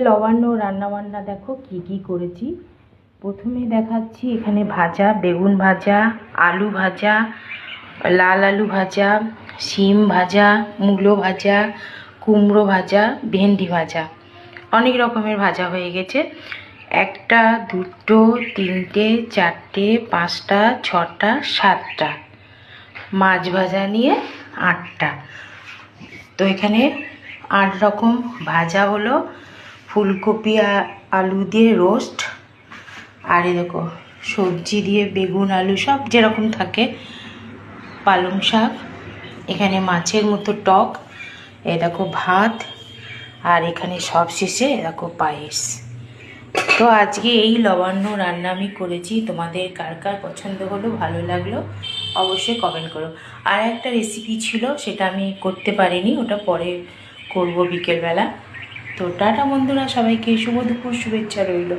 লবণ্য রান্নাবান্না দেখো কি কি করেছি। প্রথমে দেখাচ্ছি এখানে ভাজা, বেগুন ভাজা, আলু ভাজা, লাল আলু ভাজা, শিম ভাজা, মূলো ভাজা, কুমড়ো ভাজা, ভেন্ডি ভাজা, অনেক রকমের ভাজা হয়ে গেছে। একটা, দুটো, তিনটে, চারটে, পাঁচটা, ছটা, সাতটা, মাছ ভাজা নিয়ে 8টা। তো এখানে 8 রকম ভাজা হলো। ফুলকপি আলু দিয়ে রোস্ট, আর এই দেখো সবজি দিয়ে বেগুন আলু সব যেরকম থাকে, পালং শাক, এখানে মাছের মতো টক, এই দেখো ভাত, আর এখানে সব শেষে দেখো পায়েস। তো আজকে এই লবণ্য রান্না আমি করেছি। তোমাদের কার কার পছন্দ হলো, ভালো লাগলো অবশ্যই কমেন্ট করো। আর একটা রেসিপি ছিল, সেটা আমি করতে পারিনি, ওটা পরে করব বিকেলবেলা। তো টাটা বন্ধুরা, সবাইকে শুভ দুপুর শুভেচ্ছা রইল।